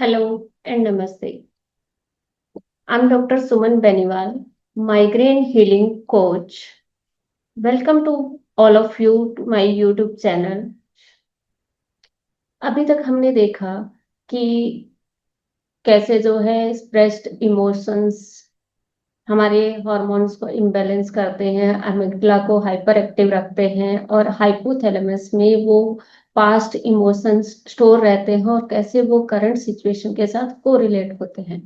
Hello and Namaste. I'm Dr. Suman Beniwal, migraine healing coach. Welcome to all of you to my YouTube channel. अभी तक हमने देखा कि कैसे जो है स्ट्रेस्ड इमोशंस हमारे हार्मोन्स को इम्बैलेंस करते हैं, अमिग्डला को हाइपर एक्टिव रखते हैं और हाइपोथैलेमस में वो पास्ट इमोशंस स्टोर रहते हैं और कैसे वो करंट सिचुएशन के साथ कोरिलेट होते हैं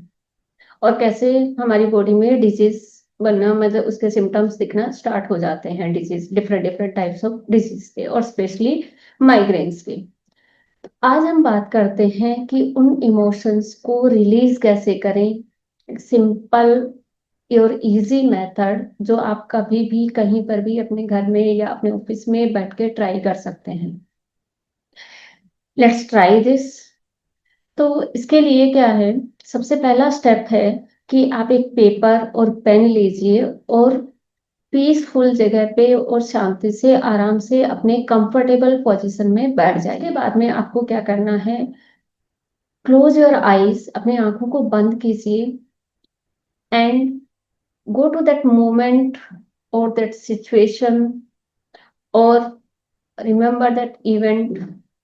और कैसे हमारी बॉडी में डिजीज बनना मतलब उसके सिम्टम्स दिखना स्टार्ट हो जाते हैं, disease different different types of disease के और स्पेशली माइग्रेन्स के। आज हम बात करते हैं कि उन इमोशंस को रिलीज कैसे करें। सिंपल और इजी मेथड जो आप कभी भी कहीं पर भी अपने घर में या अपने ऑफिस में बैठ के ट्राई कर सकते हैं। Let's try this. तो इसके लिए क्या है, सबसे पहला स्टेप है कि आप एक पेपर और पेन लीजिए और पीसफुल जगह पे और शांति से आराम से अपने कंफर्टेबल पोजीशन में बैठ जाइए। इसके बाद में आपको क्या करना है, क्लोज योर आईज, अपनी आंखों को बंद कीजिए and go to that moment और दैट सिचुएशन और remember that event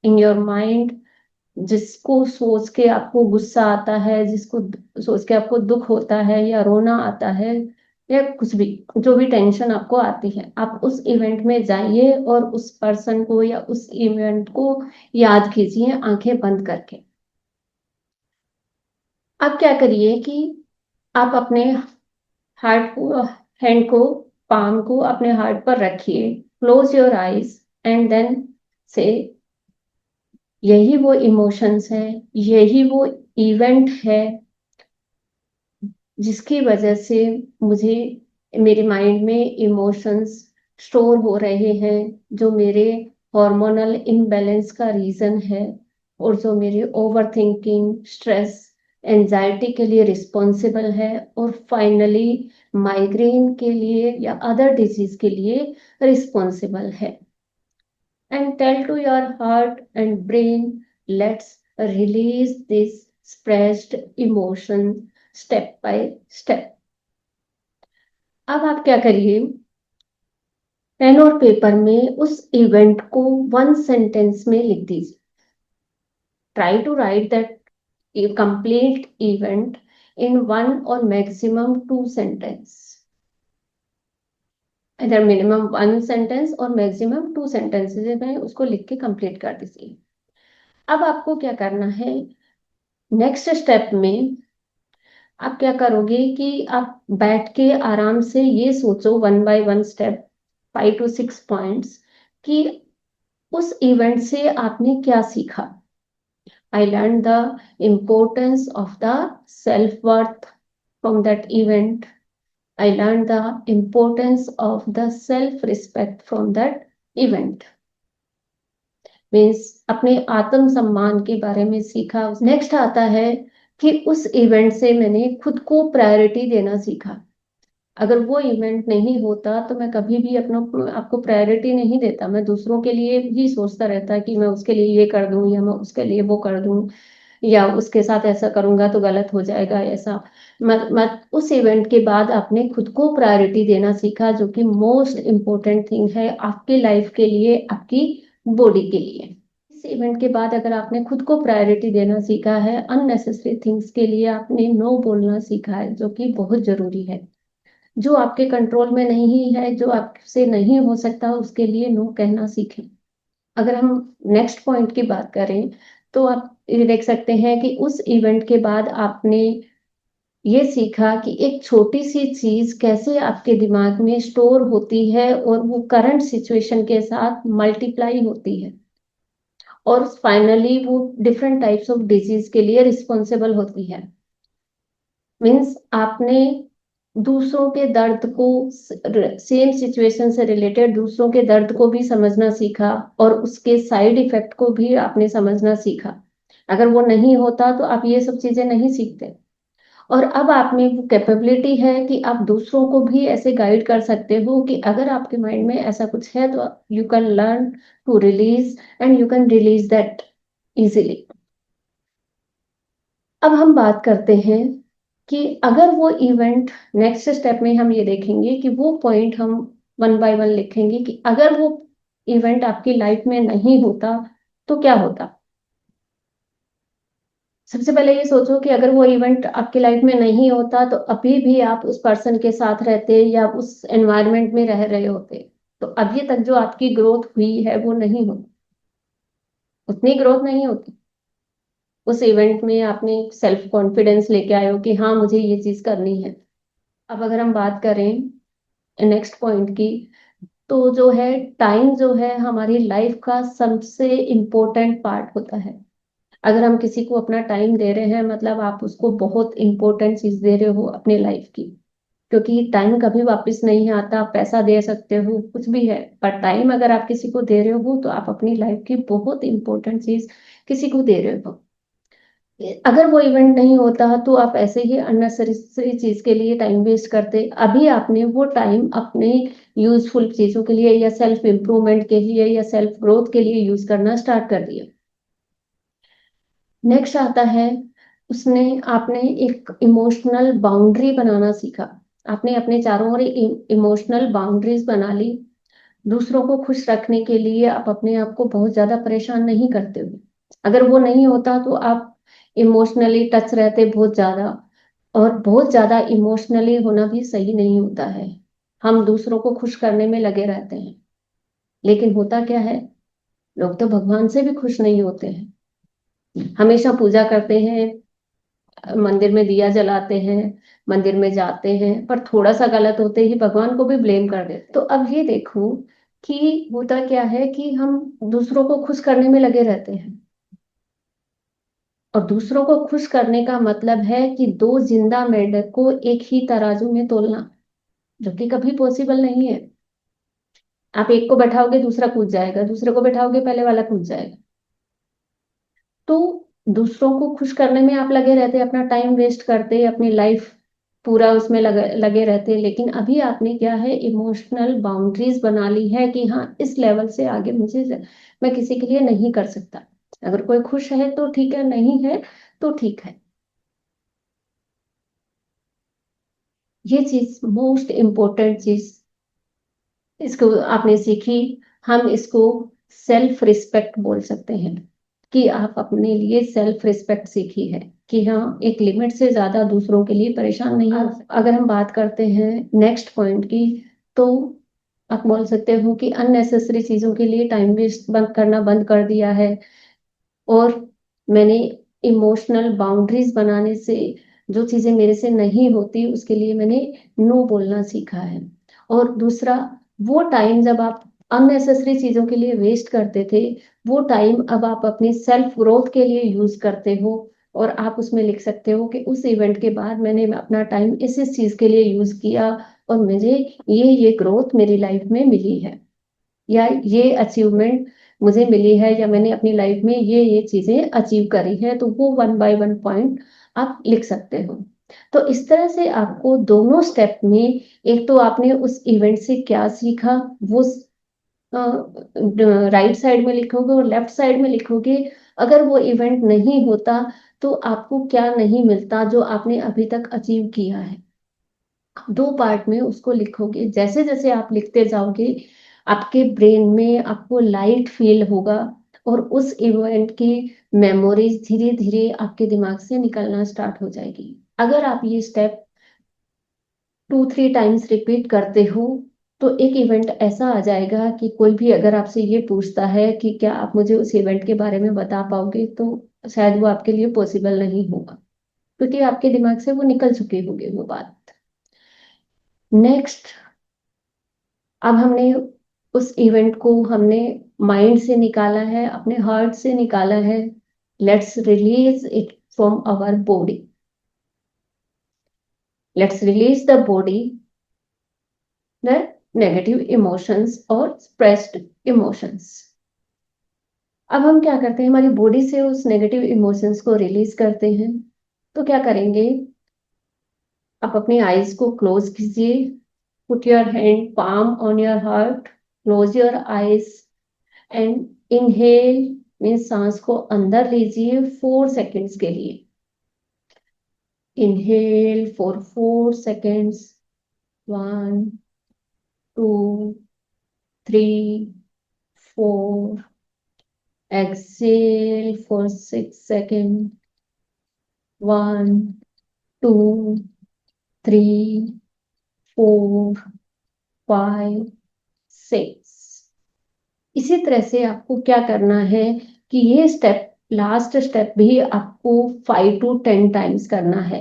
in your mind. जिसको सोच के आपको गुस्सा आता है, जिसको सोच के आपको दुख होता है या रोना आता है या कुछ भी, जो भी टेंशन आपको आती है, आप उस इवेंट में जाइए और उस पर्सन को या उस इवेंट को याद कीजिए आंखें बंद करके। अब क्या करिए कि आप अपने हार्ट को, हैंड को, पाम को अपने हार्ट पर रखिए, close your eyes and then say यही वो इमोशंस है, यही वो इवेंट है जिसकी वजह से मुझे मेरे माइंड में इमोशंस स्टोर हो रहे हैं, जो मेरे हार्मोनल इम्बैलेंस का रीजन है और जो मेरे ओवर थिंकिंग, स्ट्रेस, एंजाइटी के लिए रिस्पॉन्सिबल है और फाइनली माइग्रेन के लिए या अदर डिजीज के लिए रिस्पॉन्सिबल है। And tell to your heart and brain, let's release this suppressed emotion step by step. अब आप क्या करिए, पेन और पेपर में उस इवेंट को वन सेंटेंस में लिख दीजिए। Try to write that complete event in one or maximum two sentence, इधर मिनिमम वन सेंटेंस और मैक्सिमम टू सेंटेंसेस में उसको लिख के कंप्लीट कर दीजिए। अब आपको क्या करना है, नेक्स्ट स्टेप में आप क्या करोगे कि आप बैठ के आराम से ये सोचो one by one step, 5 to 6 points, कि उस इवेंट से आपने क्या सीखा। I learn the importance of the self worth from that event. I learn the importance of the self respect from that event. Means अपने आत्म सम्मान के बारे में सीखा। नेक्स्ट आता है कि उस इवेंट से मैंने खुद को प्रायोरिटी देना सीखा। अगर वो इवेंट नहीं होता तो मैं कभी भी अपना आपको प्रायोरिटी नहीं देता, मैं दूसरों के लिए ही सोचता रहता कि मैं उसके लिए ये कर दूं या मैं उसके लिए वो कर दूं या उसके साथ ऐसा करूंगा तो गलत हो जाएगा ऐसा। मैं उस इवेंट के बाद आपने खुद को प्रायोरिटी देना सीखा, जो कि मोस्ट इम्पोर्टेंट थिंग है आपके लाइफ के लिए, आपकी बॉडी के लिए। इस इवेंट के बाद अगर आपने खुद को प्रायोरिटी देना सीखा है, अननेसेसरी थिंग्स के लिए आपने नो बोलना सीखा है, जो कि बहुत जरूरी है। जो आपके कंट्रोल में नहीं है, जो आपसे नहीं हो सकता, उसके लिए नो कहना सीखें। अगर हम नेक्स्ट पॉइंट की बात करें तो आप ये देख सकते हैं कि उस इवेंट के बाद आपने ये सीखा कि एक छोटी सी चीज कैसे आपके दिमाग में स्टोर होती है और वो करंट सिचुएशन के साथ मल्टीप्लाई होती है और फाइनली वो डिफरेंट टाइप्स ऑफ डिजीज के लिए रिस्पॉन्सिबल होती है। मीन्स आपने दूसरों के दर्द को, सेम सिचुएशन से रिलेटेड दूसरों के दर्द को भी समझना सीखा और उसके साइड इफेक्ट को भी आपने समझना सीखा। अगर वो नहीं होता तो आप ये सब चीजें नहीं सीखते। और अब आप में वो कैपेबिलिटी है कि आप दूसरों को भी ऐसे गाइड कर सकते हो कि अगर आपके माइंड में ऐसा कुछ है तो you can learn to release and you can release that easily. अब हम बात करते हैं कि अगर वो इवेंट, नेक्स्ट स्टेप में हम ये देखेंगे कि वो पॉइंट हम वन बाय वन लिखेंगे कि अगर वो इवेंट आपकी लाइफ में नहीं होता तो क्या होता। सबसे पहले ये सोचो कि अगर वो इवेंट आपकी लाइफ में नहीं होता तो अभी भी आप उस पर्सन के साथ रहते या उस एनवायरनमेंट में रह रहे होते, तो अभी तक जो आपकी ग्रोथ हुई है वो नहीं होती, उतनी ग्रोथ नहीं होती। उस इवेंट में आपने सेल्फ कॉन्फिडेंस लेके आए हो कि हाँ मुझे ये चीज करनी है। अब अगर हम बात करें नेक्स्ट पॉइंट की, तो जो है टाइम जो है हमारी लाइफ का सबसे इम्पोर्टेंट पार्ट होता है। अगर हम किसी को अपना टाइम दे रहे हैं मतलब आप उसको बहुत इंपॉर्टेंट चीज दे रहे हो अपने लाइफ की, क्योंकि टाइम कभी वापस नहीं आता। आप पैसा दे सकते हो कुछ भी है, पर टाइम अगर आप किसी को दे रहे हो तो आप अपनी लाइफ की बहुत इंपॉर्टेंट चीज किसी को दे रहे हो। अगर वो इवेंट नहीं होता तो आप ऐसे ही अननेसेसरी चीज के लिए टाइम वेस्ट करते। अभी आपने वो टाइम अपने यूजफुल चीजों के लिए या सेल्फ इंप्रूवमेंट के लिए या सेल्फ ग्रोथ के लिए यूज करना स्टार्ट कर दिया। नेक्स्ट आता है, उसने आपने एक इमोशनल बाउंड्री बनाना सीखा। आपने अपने चारों ओर इमोशनल बाउंड्रीज बना ली। दूसरों को खुश रखने के लिए आप अपने आप को बहुत ज्यादा परेशान नहीं करते हो। अगर वो नहीं होता तो आप इमोशनली टच रहते बहुत ज्यादा, और बहुत ज्यादा इमोशनली होना भी सही नहीं होता है। हम दूसरों को खुश करने में लगे रहते हैं, लेकिन होता क्या है, लोग तो भगवान से भी खुश नहीं होते हैं। हमेशा पूजा करते हैं, मंदिर में दिया जलाते हैं, मंदिर में जाते हैं, पर थोड़ा सा गलत होते ही भगवान को भी ब्लेम कर देते। तो अब ये देखो कि होता क्या है कि हम दूसरों को खुश करने में लगे रहते हैं, और दूसरों को खुश करने का मतलब है कि दो जिंदा मेंढक को एक ही तराजू में तोलना, जो कि कभी पॉसिबल नहीं है। आप एक को बैठाओगे दूसरा कूद जाएगा, दूसरे को बैठाओगे पहले वाला कूद जाएगा। तो दूसरों को खुश करने में आप लगे रहते, अपना टाइम वेस्ट करते, अपनी लाइफ पूरा उसमें लगे रहते, लेकिन अभी आपने क्या है, इमोशनल बाउंड्रीज बना ली है कि हाँ इस लेवल से आगे मुझे मैं किसी के लिए नहीं कर सकता। अगर कोई खुश है तो ठीक है, नहीं है तो ठीक है। ये चीज मोस्ट इम्पोर्टेंट चीज इसको आपने सीखी। हम इसको सेल्फ रिस्पेक्ट बोल सकते हैं, कि आप अपने लिए सेल्फ रिस्पेक्ट सीखी है कि हाँ एक लिमिट से ज्यादा दूसरों के लिए परेशान नहीं हो सकते। अगर हम बात करते हैं नेक्स्ट पॉइंट की, तो आप बोल सकते हो कि अननेसेसरी चीजों के लिए टाइम वेस्ट बंद करना बंद कर दिया है, और मैंने इमोशनल बाउंड्रीज बनाने से जो चीजें मेरे से नहीं होती उसके लिए मैंने नो बोलना सीखा है। और दूसरा, वो टाइम जब आप अननेसेसरी चीजों के लिए वेस्ट करते थे, वो टाइम अब आप अपनी सेल्फ ग्रोथ के लिए यूज करते हो। और आप उसमें लिख सकते हो कि उस इवेंट के बाद मैंने अपना टाइम इस चीज के लिए यूज किया, और मुझे ये ग्रोथ मेरी लाइफ में मिली है, या ये अचीवमेंट मुझे मिली है, या मैंने अपनी लाइफ में ये चीजें अचीव करी है। तो वो वन बाय वन पॉइंट आप लिख सकते हो। तो इस तरह से आपको दोनों स्टेप में, एक तो आपने उस इवेंट से क्या सीखा वो राइट साइड में लिखोगे, और लेफ्ट साइड में लिखोगे अगर वो इवेंट नहीं होता तो आपको क्या नहीं मिलता जो आपने अभी तक अचीव किया है। दो पार्ट में उसको लिखोगे, जैसे जैसे आप लिखते जाओगे आपके ब्रेन में आपको लाइट फील होगा, और उस इवेंट की मेमोरीज धीरे धीरे आपके दिमाग से निकलना स्टार्ट हो जाएगी। अगर आप ये स्टेप 2-3 टाइम्स रिपीट करते हो तो एक इवेंट ऐसा आ जाएगा कि कोई भी अगर आपसे ये पूछता है कि क्या आप मुझे उस इवेंट के बारे में बता पाओगे, तो शायद वो आपके लिए पॉसिबल नहीं होगा, क्योंकि आपके दिमाग से वो निकल चुकी होगी वो बात। नेक्स्ट, अब हमने उस इवेंट को हमने माइंड से निकाला है, अपने हार्ट से निकाला है। Let's release it from our body, let's release the body, the negative emotions और स्ट्रेस्ड इमोशंस। अब हम क्या करते हैं, हमारी बॉडी से उस नेगेटिव इमोशंस को रिलीज करते हैं। तो क्या करेंगे, आप अपनी आईज को क्लोज कीजिए, put your hand palm on your heart, close your eyes and inhale, mean सांस को अंदर लीजिए 4 सेकेंड्स के लिए। Inhale for 4 seconds. 1, 2, 3, 4. Exhale for 6 seconds. 1, 2, 3, 4, 5, 6। इसी तरह से आपको क्या करना है कि ये स्टेप, लास्ट स्टेप भी आपको 5 to 10 टाइम्स करना है।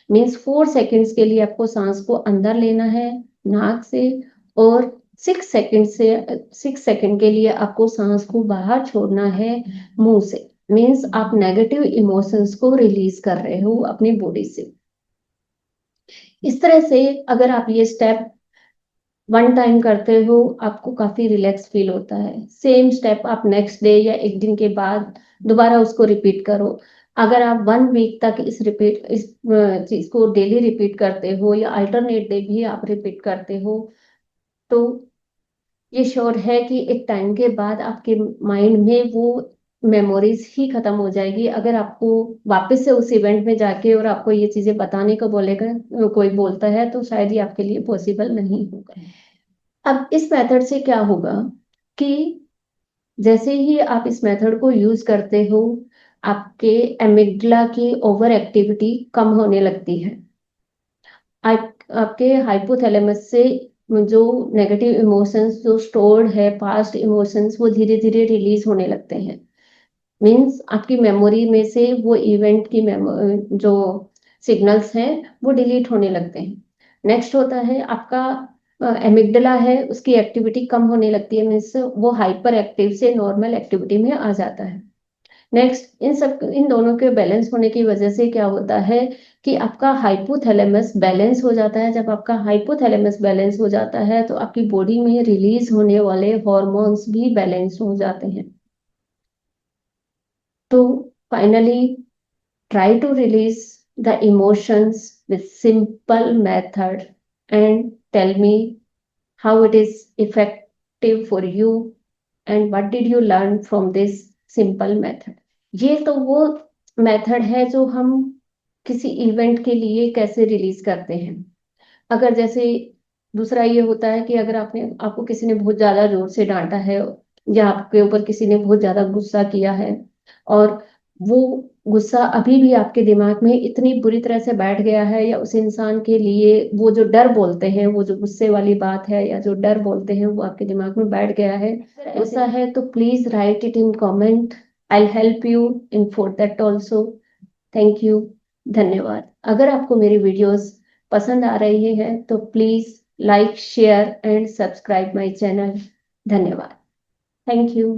मीन्स 4 सेकेंड्स के लिए आपको सांस को अंदर लेना है नाक से, और 6 सेकेंड के लिए आपको सांस को बाहर छोड़ना है मुंह से। मीन्स आप नेगेटिव इमोशंस को रिलीज कर रहे हो अपनी बॉडी से। इस तरह से अगर आप ये स्टेप 1 टाइम करते हो, आपको काफी रिलैक्स फील होता है। सेम स्टेप आप नेक्स्ट डे या एक दिन के बाद दोबारा उसको रिपीट करो। अगर आप 1 वीक तक इस चीज को डेली रिपीट करते हो या अल्टरनेट डे भी आप रिपीट करते हो, तो ये श्योर है कि एक टाइम के बाद आपके माइंड में वो मेमोरीज ही खत्म हो जाएगी। अगर आपको वापस से उस इवेंट में जाके और आपको ये चीजें बताने को बोलेगा, कोई बोलता है, तो शायद ये आपके लिए पॉसिबल नहीं होगा। अब इस मेथड से क्या होगा कि जैसे ही आप इस मेथड को यूज करते हो, आपके एमिग्डला की ओवर एक्टिविटी कम होने लगती है। आपके हाइपोथैलेमस से जो नेगेटिव इमोशंस जो स्टोर्ड है, पास्ट इमोशंस, वो धीरे धीरे रिलीज होने लगते हैं। मीन्स आपकी मेमोरी में से वो इवेंट की जो सिग्नल्स हैं वो डिलीट होने लगते हैं। नेक्स्ट होता है आपका एमिग्डला है, उसकी एक्टिविटी कम होने लगती है। मीन्स वो हाइपर एक्टिव से नॉर्मल एक्टिविटी में आ जाता है। नेक्स्ट इन दोनों के बैलेंस होने की वजह से क्या होता है कि आपका हाइपोथैलेमस बैलेंस हो जाता है। जब आपका हाइपोथैलेमस बैलेंस हो जाता है तो आपकी बॉडी में रिलीज होने वाले हॉर्मोन्स भी बैलेंस हो जाते हैं। तो finally, try to release the emotions with simple method and tell me how it is effective for you and what did you learn from this simple method। ये तो वो मेथड है जो हम किसी इवेंट के लिए कैसे रिलीज करते हैं। अगर जैसे दूसरा ये होता है कि अगर आपको किसी ने बहुत ज्यादा जोर से डांटा है, या आपके ऊपर किसी ने बहुत ज्यादा गुस्सा किया है, और वो गुस्सा अभी भी आपके दिमाग में इतनी बुरी तरह से बैठ गया है, या उस इंसान के लिए वो जो डर बोलते हैं, वो जो गुस्से वाली बात है या जो डर बोलते हैं, वो आपके दिमाग में बैठ गया है, ऐसा है तो please right it in comment. I help you in for that also. Thank you. धन्यवाद। अगर आपको मेरी वीडियोस पसंद आ रही है तो please like, share and subscribe my channel. धन्यवाद। Thank you.